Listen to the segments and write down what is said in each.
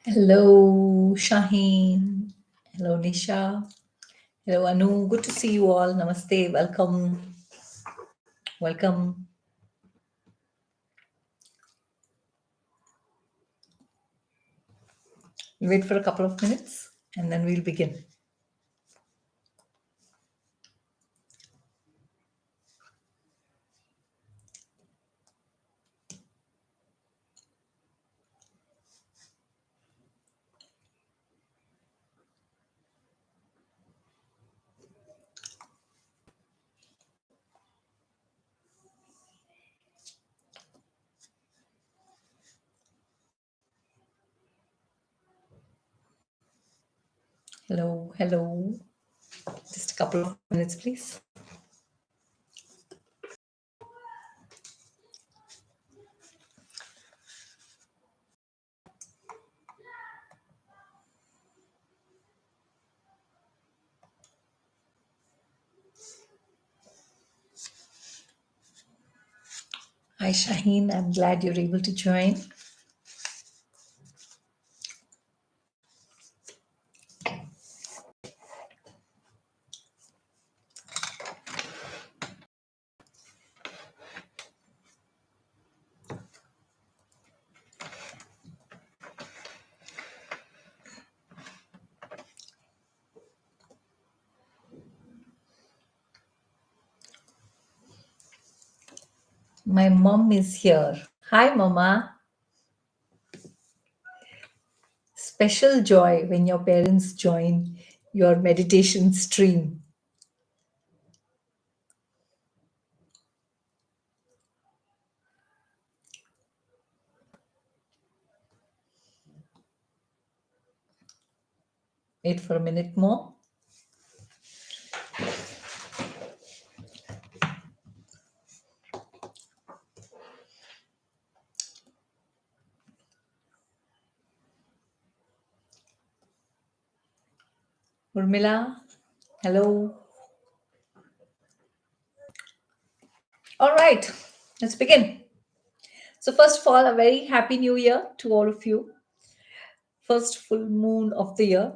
Hello, Shaheen. Hello, Nisha. Hello, Anu. Good to see you all. Namaste. Welcome. Welcome. We'll wait for a couple of minutes and then we'll begin. Hello, hello. Just a couple of minutes, please. Hi, Shaheen. I'm glad you're able to join. My mom is here. Hi, Mama. Special joy when your parents join your meditation stream. Wait for a minute more. Urmila, hello. All right, let's begin. So, first of all, a very happy new year to all of you. First full moon of the year.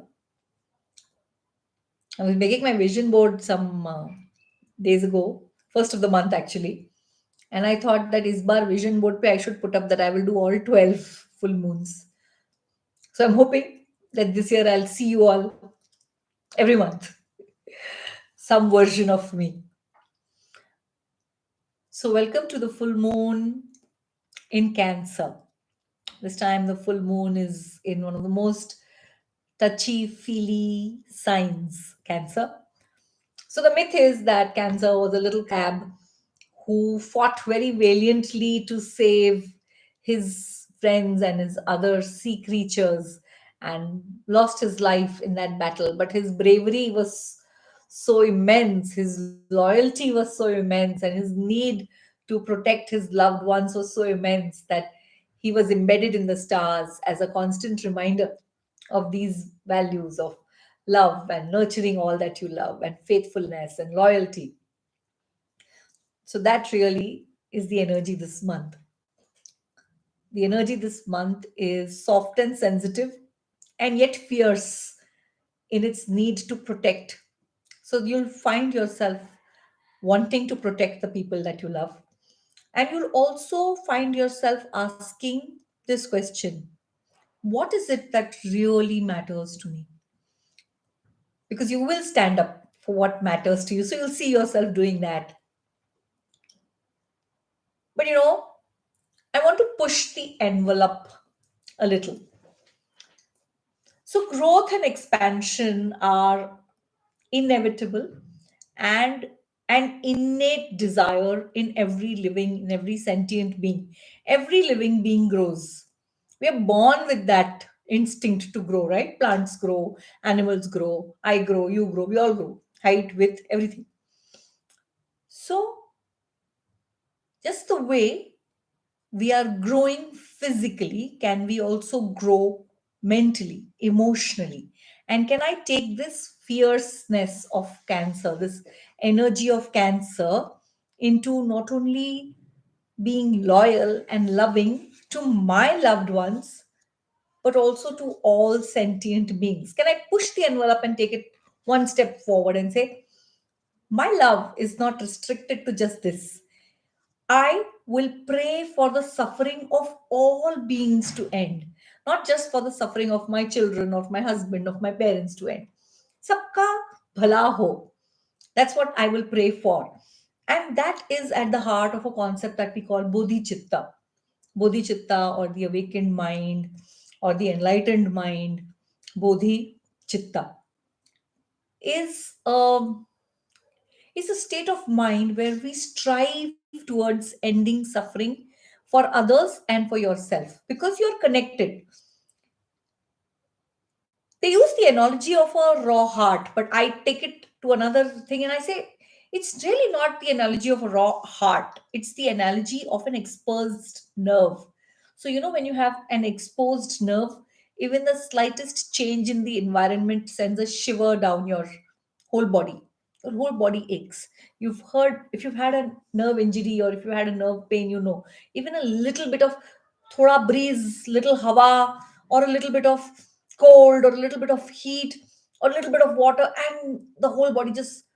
I was making my vision board some days ago, first of the month actually. And I thought that is bar vision board pe I should put up that I will do all 12 full moons. So, I'm hoping that this year I'll see you all every month, some version of me. So, welcome to the full moon in Cancer. This time, the full moon is in one of the most touchy feely signs, Cancer. So the myth is that Cancer was a little crab who fought very valiantly to save his friends and his other sea creatures and lost his life in that battle. But his bravery was so immense, his loyalty was so immense, and his need to protect his loved ones was so immense that he was embedded in the stars as a constant reminder of these values of love and nurturing all that you love and faithfulness and loyalty. So that really is the energy this month. The energy this month is soft and sensitive and yet fierce in its need to protect. So you'll find yourself wanting to protect the people that you love. And you'll also find yourself asking this question: what is it that really matters to me? Because you will stand up for what matters to you. So you'll see yourself doing that. But I want to push the envelope a little. So growth and expansion are inevitable and an innate desire in every sentient being. Every living being grows. We are born with that instinct to grow, right? Plants grow, animals grow, I grow, you grow, we all grow. Height, width, everything. So just the way we are growing physically, can we also grow mentally, emotionally? And can I take this fierceness of Cancer, this energy of Cancer, into not only being loyal and loving to my loved ones, but also to all sentient beings? Can I push the envelope and take it one step forward and say, my love is not restricted to just this. I will pray for the suffering of all beings to end, not just for the suffering of my children, of my husband, of my parents to end. Sabka bhala ho. That's what I will pray for. And that is at the heart of a concept that we call Bodhichitta. Bodhicitta, or the awakened mind, or the enlightened mind, Bodhichitta, is is a state of mind where we strive towards ending suffering for others and for yourself because you're connected. They use the analogy of a raw heart, but I take it to another thing and I say it's really not the analogy of a raw heart. It's the analogy of an exposed nerve. So, when you have an exposed nerve, even the slightest change in the environment sends a shiver down your whole body. Your whole body aches. You've heard, if you've had a nerve injury or if you had a nerve pain, even a little bit of thoda breeze, little hawa, or a little bit of cold or a little bit of heat or a little bit of water, and the whole body just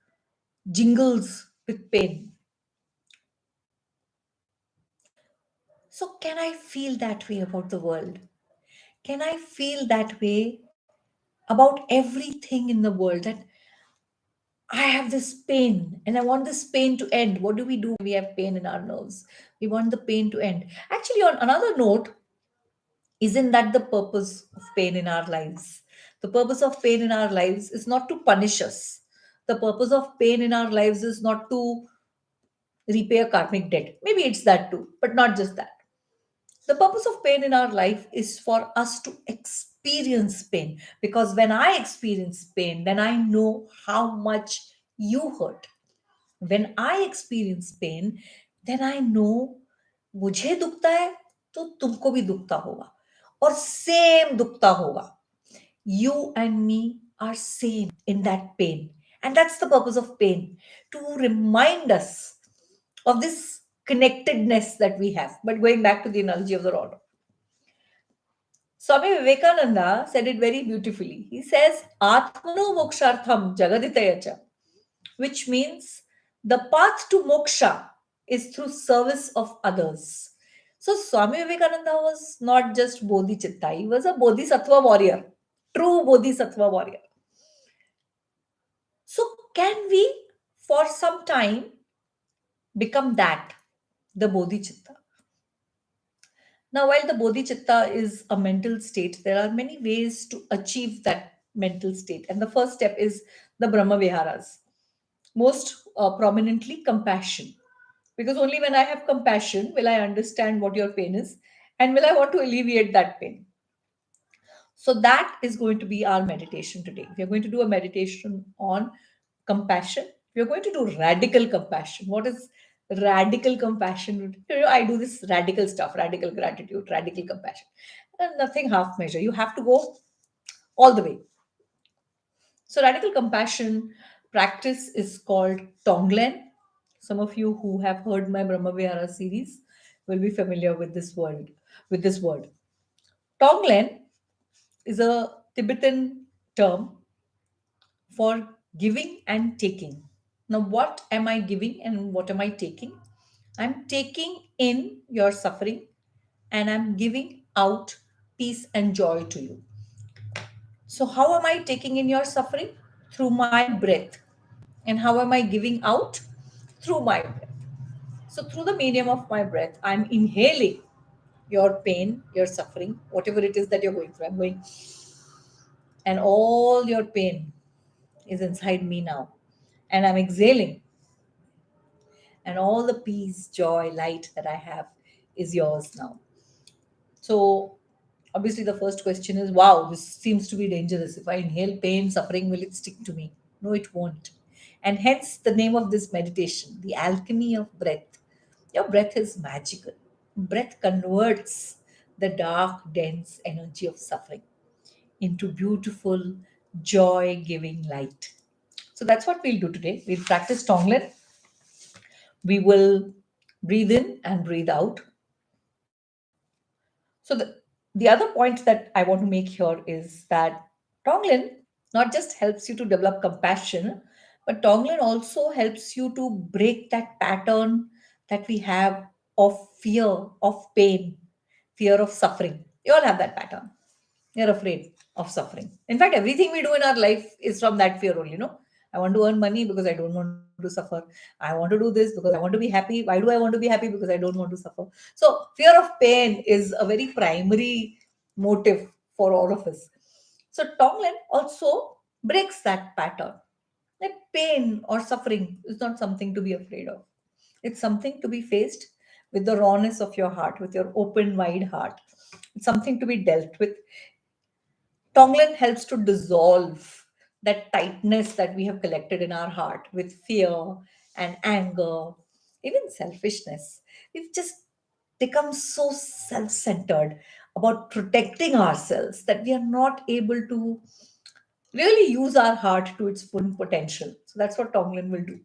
jingles with pain. So can I feel that way about the world? Can I feel that way about everything in the world, that I have this pain and I want this pain to end? What do we do when we have pain in our nerves? We want the pain to end. Actually, on another note, isn't that the purpose of pain in our lives? The purpose of pain in our lives is not to punish us. The purpose of pain in our lives is not to repay a karmic debt. Maybe it's that too, but not just that. The purpose of pain in our life is for us to experience pain. Because when I experience pain, then I know how much you hurt. When I experience pain, then I know मुझे दुखता है तो तुमको भी दुखता होगा और same दुखता होगा. You and me are same in that pain. And that's the purpose of pain, to remind us of this connectedness that we have. But going back to the analogy of the rod, Swami Vivekananda said it very beautifully. He says, Atmano mokshartham jagaditayacha, which means the path to moksha is through service of others. So Swami Vivekananda was not just Bodhichitta, he was a Bodhisattva warrior, true Bodhisattva warrior. So can we, for some time, become that, the Bodhichitta? Now, while the Bodhichitta is a mental state, there are many ways to achieve that mental state. And the first step is the Brahma viharas, most prominently compassion. Because only when I have compassion will I understand what your pain is and will I want to alleviate that pain. So, that is going to be our meditation today. We are going to do a meditation on compassion. We are going to do radical compassion. What is radical compassion? I do this radical stuff, radical gratitude, radical compassion. And nothing half measure. You have to go all the way. So, radical compassion practice is called Tonglen. Some of you who have heard my Brahma Vihara series will be familiar with this word. With this word, Tonglen is a Tibetan term for giving and taking. Now, what am I giving and what am I taking? I'm taking in your suffering and I'm giving out peace and joy to you. So, how am I taking in your suffering? Through my breath. And how am I giving out? Through my breath. So, through the medium of my breath, I'm inhaling your pain, your suffering, whatever it is that you're going through. I'm going, and all your pain is inside me now. And I'm exhaling, and all the peace, joy, light that I have is yours now. So, obviously, the first question is, wow, this seems to be dangerous. If I inhale pain, suffering, will it stick to me? No, it won't. And hence the name of this meditation, the alchemy of breath. Your breath is magical. Breath converts the dark, dense energy of suffering into beautiful, joy giving light. So that's what we'll do today. We'll practice Tonglen. We will breathe in and breathe out. So The other point that I want to make here is that Tonglen not just helps you to develop compassion, but Tonglen also helps you to break that pattern that we have of fear, of pain, fear of suffering. You all have that pattern. You're afraid of suffering. In fact, everything we do in our life is from that fear only, no? I want to earn money because I don't want to suffer. I want to do this because I want to be happy. Why do I want to be happy? Because I don't want to suffer. So, fear of pain is a very primary motive for all of us. So, Tonglen also breaks that pattern. That pain or suffering is not something to be afraid of. It's something to be faced with the rawness of your heart, with your open, wide heart. It's something to be dealt with. Tonglen helps to dissolve that tightness that we have collected in our heart with fear and anger, even selfishness. We've just become so self centered about protecting ourselves that we are not able to really use our heart to its full potential. So that's what Tonglen will do.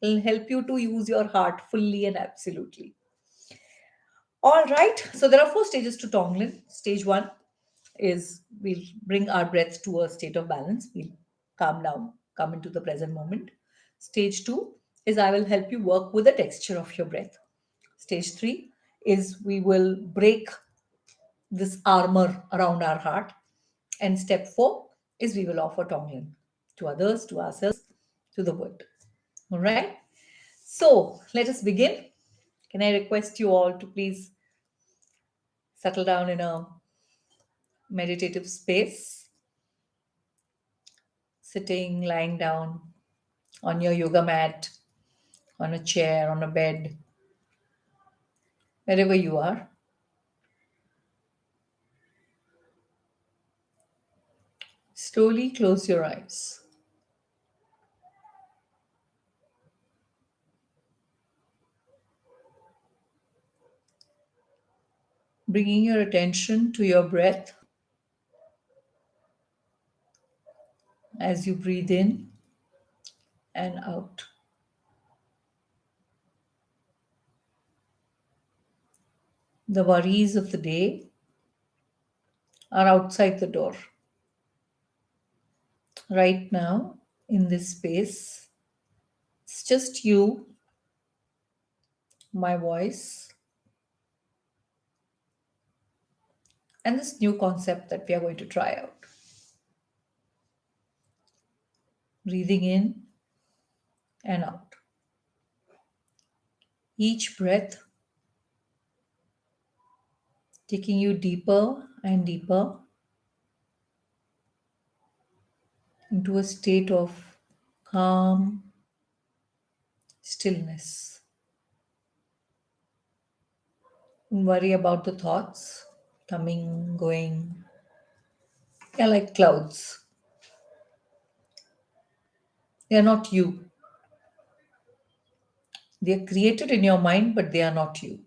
It'll help you to use your heart fully and absolutely. All right. So there are four stages to Tonglen. Stage one is we'll bring our breath to a state of balance. We'll calm down, come into the present moment. Stage two is I will help you work with the texture of your breath. Stage three is we will break this armor around our heart. And step four is we will offer Tonglen to others, to ourselves, to the world. All right. So let us begin. Can I request you all to please settle down in a meditative space, sitting, lying down on your yoga mat, on a chair, on a bed, wherever you are. Slowly close your eyes, bringing your attention to your breath as you breathe in and out. The worries of the day are outside the door. Right now, in this space, it's just you, my voice, and this new concept that we are going to try out. Breathing in and out. Each breath taking you deeper and deeper into a state of calm stillness. Don't worry about the thoughts coming, going. They're like clouds. They are not you. They are created in your mind, but they are not you.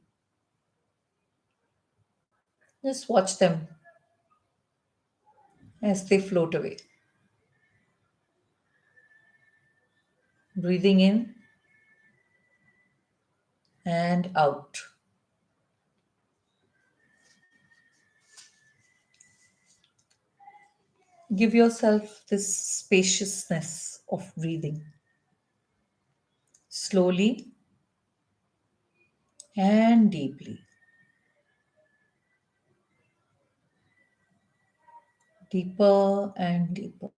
Just watch them as they float away. Breathing in and out. Give yourself this spaciousness of breathing. Slowly and deeply. Deeper and deeper.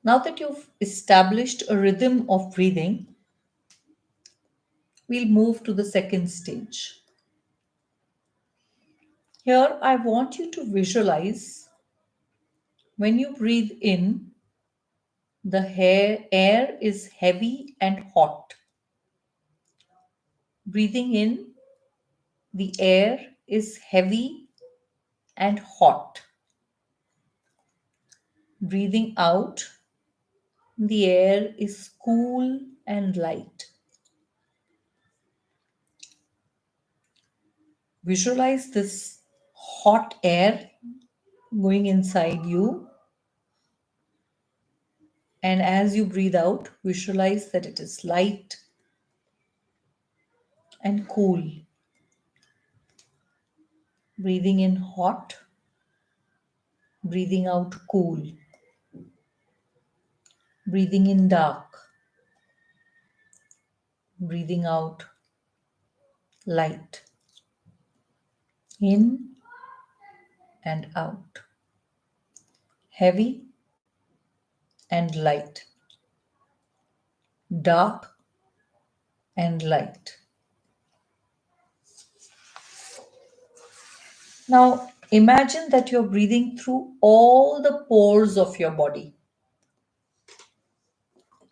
Now that you've established a rhythm of breathing, we'll move to the second stage. Here, I want you to visualize when you breathe in, the air is heavy and hot. Breathing in, the air is heavy and hot. Breathing out, the air is cool and light. Visualize this hot air going inside you And as you breathe out, visualize that it is light and cool. Breathing in hot, breathing out cool, breathing in dark, breathing out light, in and out, heavy and light, dark and light. Now imagine that you're breathing through all the pores of your body.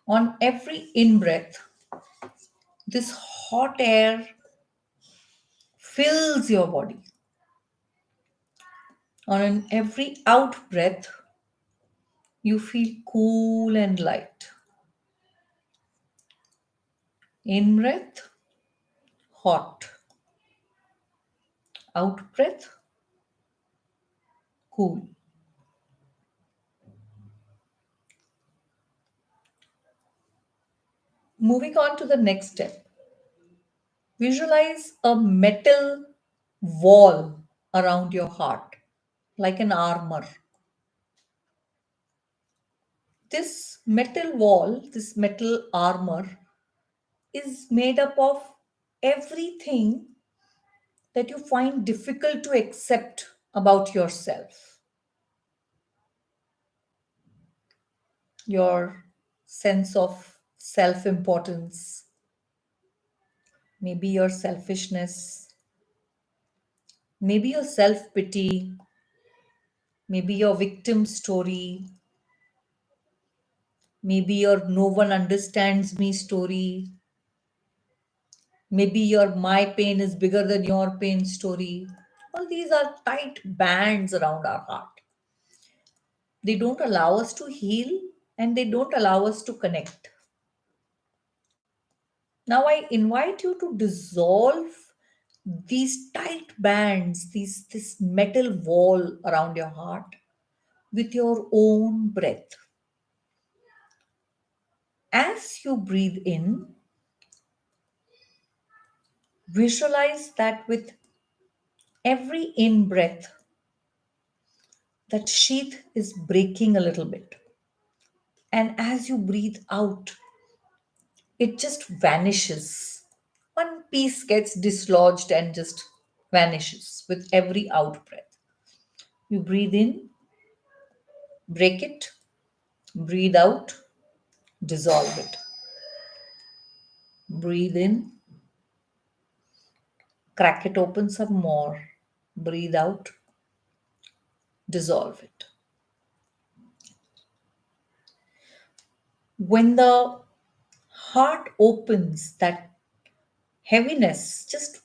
On every in breath, this hot air fills your body. On every out breath, you feel cool and light. In breath, hot. Out breath, cool. Moving on to the next step. Visualize a metal wall around your heart, like an armor. This metal wall, this metal armor, is made up of everything that you find difficult to accept about yourself. Your sense of self importance, maybe your selfishness, maybe your self pity, maybe your victim story, maybe your no one understands me story, maybe your my pain is bigger than your pain story. All these are tight bands around our heart. They don't allow us to heal and they don't allow us to connect. Now I invite you to dissolve these tight bands, this metal wall around your heart with your own breath. As you breathe in, visualize that with every in breath, that sheath is breaking a little bit. And as you breathe out, it just vanishes. One piece gets dislodged and just vanishes with every out breath. You breathe in, break it, breathe out, dissolve it. Breathe in, crack it open some more. Breathe out, dissolve it. When the heart opens, that heaviness just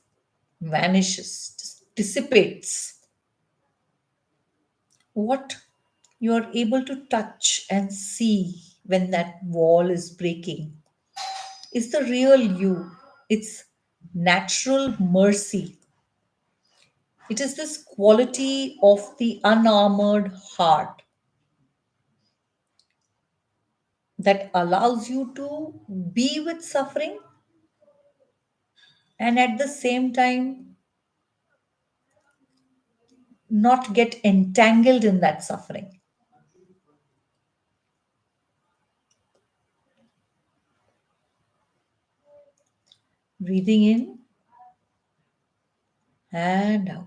vanishes, just dissipates. What you are able to touch and see when that wall is breaking is the real you. It's natural mercy. It is this quality of the unarmored heart that allows you to be with suffering and at the same time not get entangled in that suffering. Breathing in and out.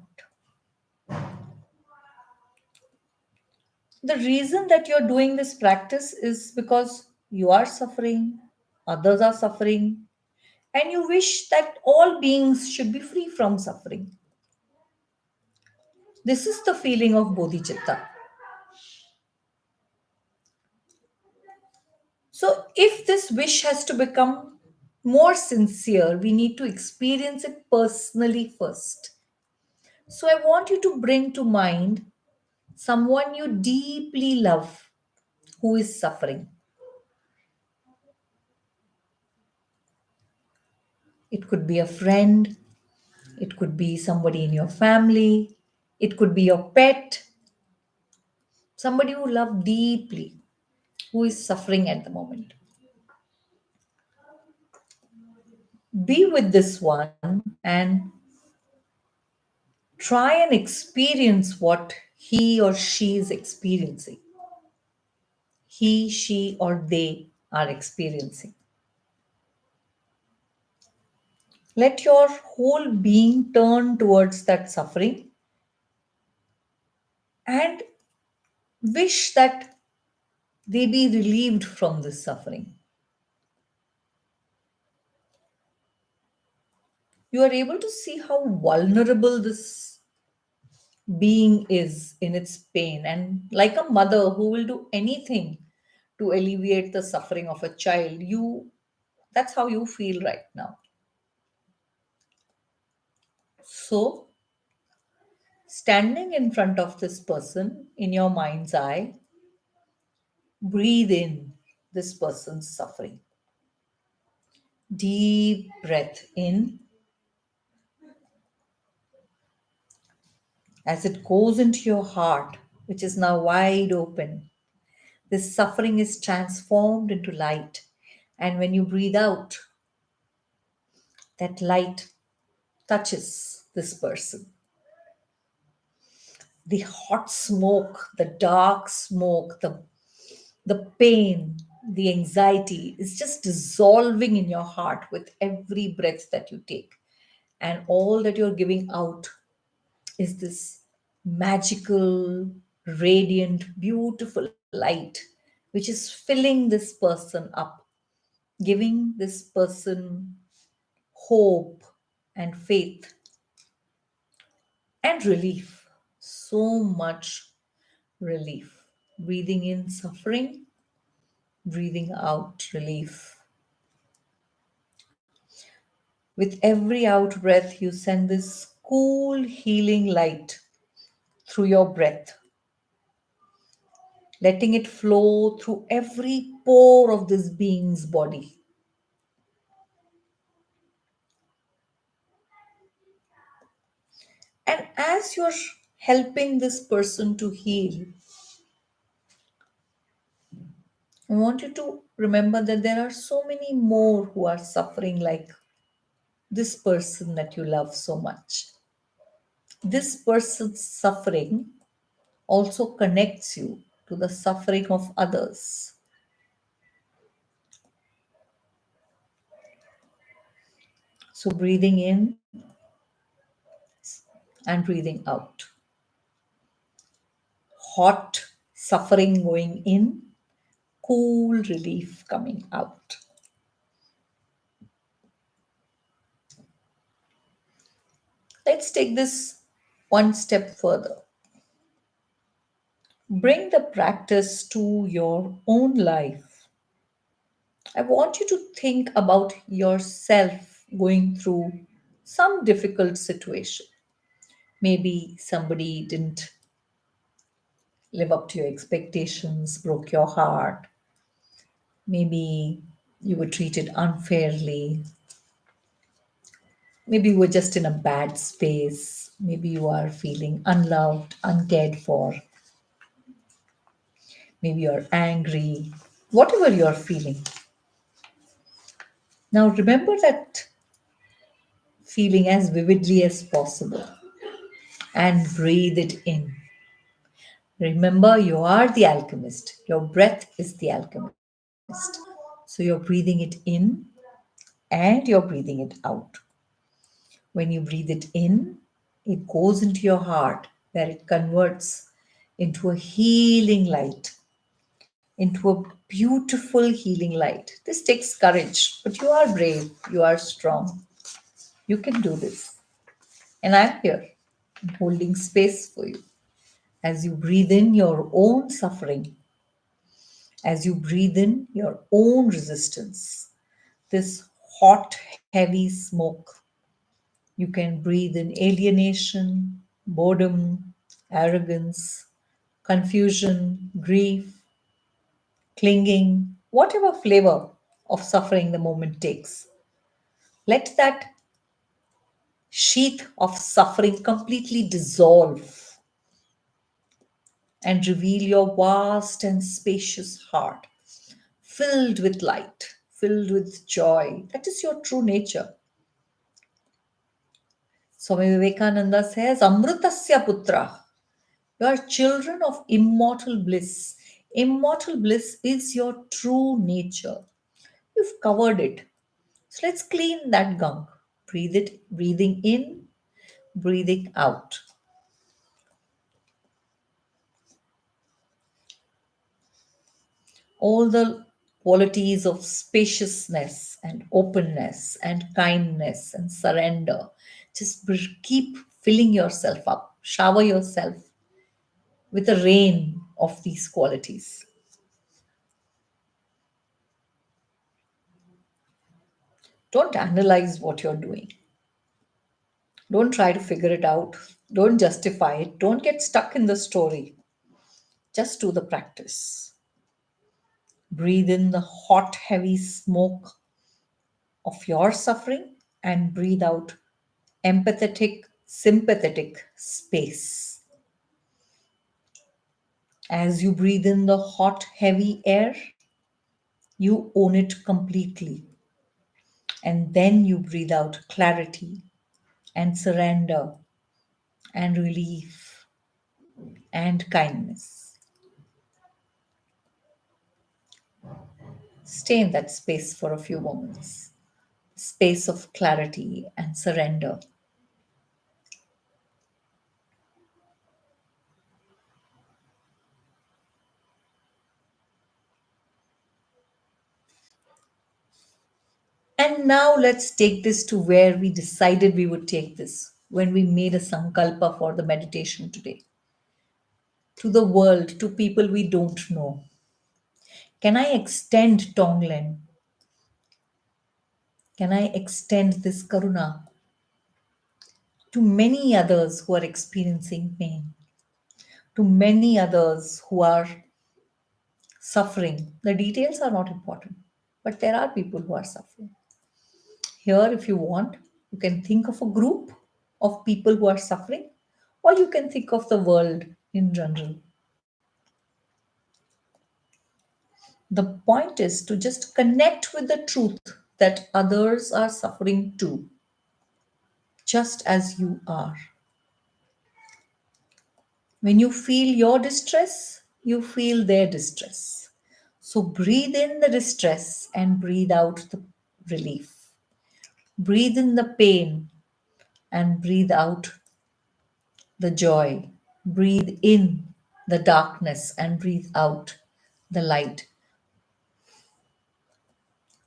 The reason that you're doing this practice is because you are suffering, others are suffering, and you wish that all beings should be free from suffering. This is the feeling of Bodhichitta. So, if this wish has to become more sincere, we need to experience it personally first. So, I want you to bring to mind someone you deeply love who is suffering. It could be a friend, it could be somebody in your family, it could be your pet, somebody you love deeply. who is suffering at the moment. Be with this one and try and experience what he or she is experiencing. He, she, or they are experiencing. Let your whole being turn towards that suffering and wish that they be relieved from this suffering. You are able to see how vulnerable this being is in its pain, and like a mother who will do anything to alleviate the suffering of a child, that's how you feel right now. So, standing in front of this person in your mind's eye, breathe in this person's suffering. Deep breath in. As it goes into your heart, which is now wide open, this suffering is transformed into light. And when you breathe out, that light touches this person. The hot smoke, the dark smoke, the pain, the anxiety is just dissolving in your heart with every breath that you take. And all that you're giving out is this magical, radiant, beautiful light, which is filling this person up, giving this person hope and faith and relief. So much relief. Breathing in suffering, breathing out relief. With every out breath, you send this cool, healing light through your breath, letting it flow through every pore of this being's body. And as you're helping this person to heal, I want you to remember that there are so many more who are suffering like this person that you love so much. This person's suffering also connects you to the suffering of others. So, breathing in and breathing out. Hot suffering going in, cool relief coming out. Let's take this one step further. Bring the practice to your own life. I want you to think about yourself going through some difficult situation. Maybe somebody didn't live up to your expectations, broke your heart. Maybe you were treated unfairly. Maybe you were just in a bad space. Maybe you are feeling unloved, uncared for. Maybe you're angry. Whatever you're feeling. Now remember that feeling as vividly as possible and breathe it in. Remember, you are the alchemist. Your breath is the alchemist. So you're breathing it in and you're breathing it out. When you breathe it in, it goes into your heart where it converts into a healing light, into a beautiful healing light. This takes courage, but you are brave, you are strong. You can do this. And I'm here, holding space for you as you breathe in your own suffering, as you breathe in your own resistance, this hot, heavy smoke. You can breathe in alienation, boredom, arrogance, confusion, grief, clinging, whatever flavor of suffering the moment takes. Let that sheath of suffering completely dissolve and reveal your vast and spacious heart. filled with light, filled with joy. That is your true nature. Swami Vivekananda says, Amrutasya putra. You are children of immortal bliss. Immortal bliss is your true nature. You've covered it. So let's clean that gunk. Breathe it, breathing in, breathing out. All the qualities of spaciousness and openness and kindness and surrender. Just keep filling yourself up. Shower yourself with a rain of these qualities. Don't analyze what you're doing. Don't try to figure it out. Don't justify it. Don't get stuck in the story. Just do the practice. Breathe in the hot, heavy smoke of your suffering and breathe out empathetic, sympathetic space. As you breathe in the hot, heavy air, you own it completely. And then you breathe out clarity and surrender and relief and kindness. Stay in that space for a few moments. Space of clarity and surrender. And now let's take this to where we decided we would take this when we made a sankalpa for the meditation today. To the world, to people we don't know. Can I extend Tonglen? Can I extend this karuna to many others who are experiencing pain? To many others who are suffering? The details are not important, but there are people who are suffering. Here, if you want, you can think of a group of people who are suffering, or you can think of the world in general. The point is to just connect with the truth that others are suffering too, just as you are. When you feel your distress, you feel their distress. So breathe in the distress and breathe out the relief. Breathe in the pain and breathe out the joy. Breathe in the darkness and breathe out the light.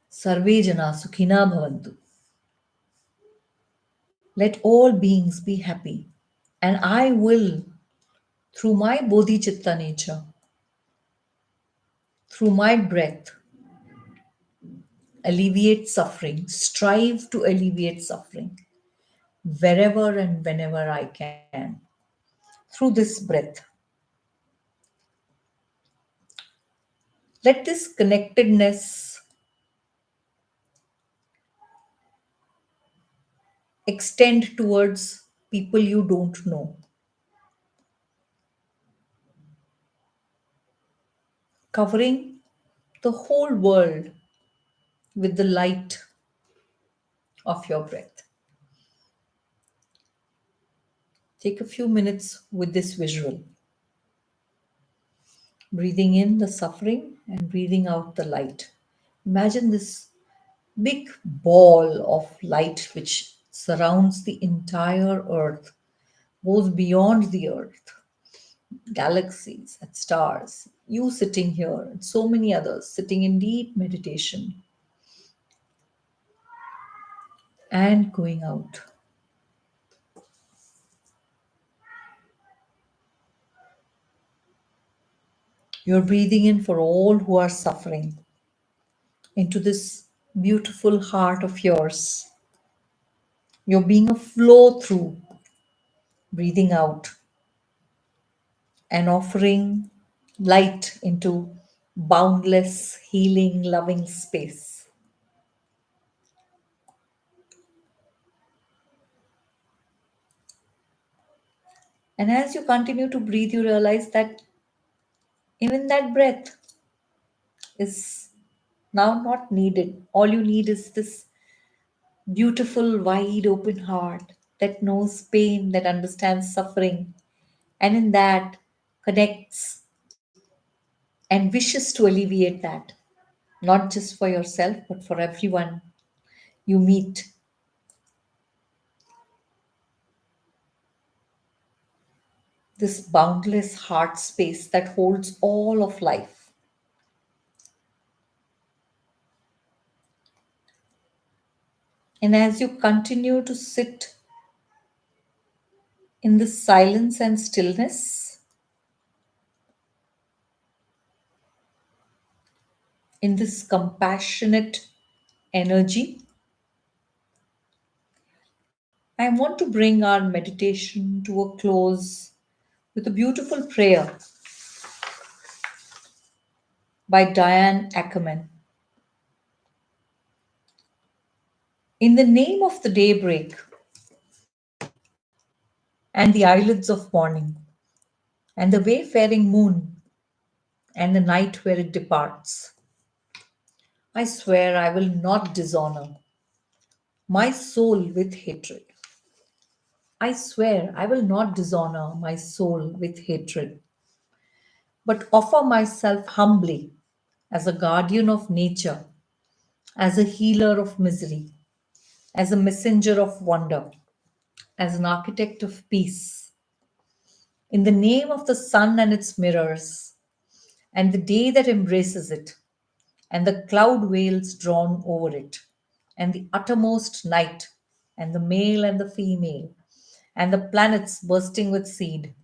Sarve jana sukhina bhavantu. Let all beings be happy. And I will, through my Bodhichitta nature, through my breath, alleviate suffering, strive to alleviate suffering wherever and whenever I can. Through this breath, let this connectedness extend towards people you don't know, covering the whole world with the light of your breath. Take a few minutes with this visual, breathing in the suffering and breathing out the light. Imagine this big ball of light which surrounds the entire earth, goes beyond the earth, galaxies and stars. You sitting here, and so many others sitting in deep meditation and going out. You're breathing in for all who are suffering into this beautiful heart of yours. You're being a flow through, breathing out and offering light into boundless, healing, loving space. And as you continue to breathe, you realize that even that breath is now not needed. All you need is this beautiful, wide open heart that knows pain, that understands suffering, and in that connects and wishes to alleviate that, not just for yourself, but for everyone you meet. This boundless heart space that holds all of life. And as you continue to sit in this silence and stillness, in this compassionate energy, I want to bring our meditation to a close with a beautiful prayer by Diane Ackerman. In the name of the daybreak and the eyelids of morning, and the wayfaring moon and the night where it departs, I swear I will not dishonor my soul with hatred. I swear I will not dishonor my soul with hatred, but offer myself humbly as a guardian of nature, as a healer of misery, as a messenger of wonder, as an architect of peace. In the name of the sun and its mirrors, and the day that embraces it, and the cloud veils drawn over it, and the uttermost night, and the male and the female, and the planets bursting with seed,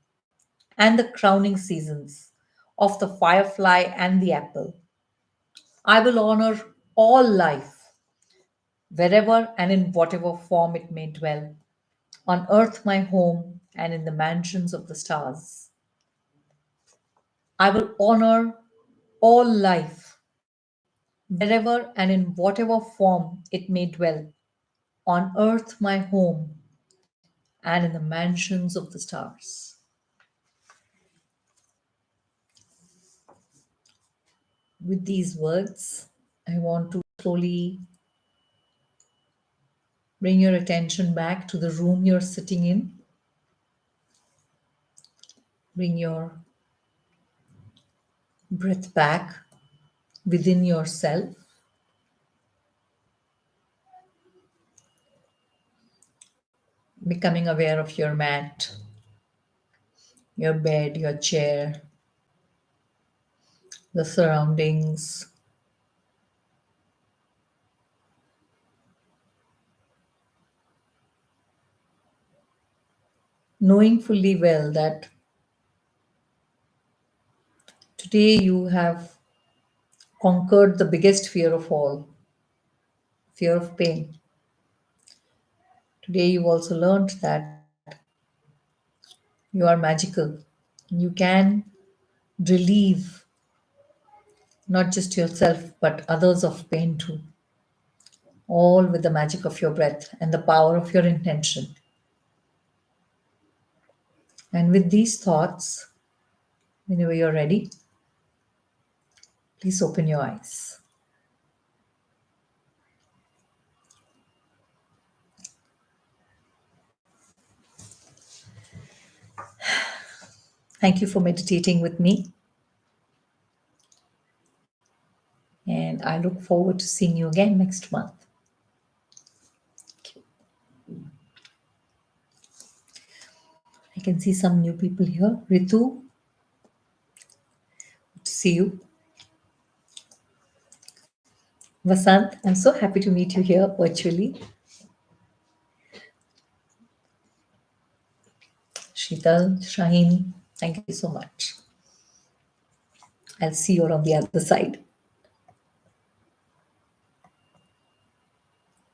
and the crowning seasons of the firefly and the apple. I will honor all life, wherever and in whatever form it may dwell, on earth my home, and in the mansions of the stars. I will honor all life, wherever and in whatever form it may dwell, on earth my home, and in the mansions of the stars. With these words, I want to slowly bring your attention back to the room you're sitting in. Bring your breath back within yourself. Becoming aware of your mat, your bed, your chair, the surroundings. Knowing fully well that today you have conquered the biggest fear of all, fear of pain. Today you also learned that you are magical. You can relieve not just yourself but others of pain too, all with the magic of your breath and the power of your intention. And with these thoughts, whenever you're ready, please open your eyes. Thank you for meditating with me, and I look forward to seeing you again next month. I can see some new people here. Ritu, good to see you. Vasant, I'm so happy to meet you here virtually. Sheetal, Shaheen, thank you so much. I'll see you on the other side.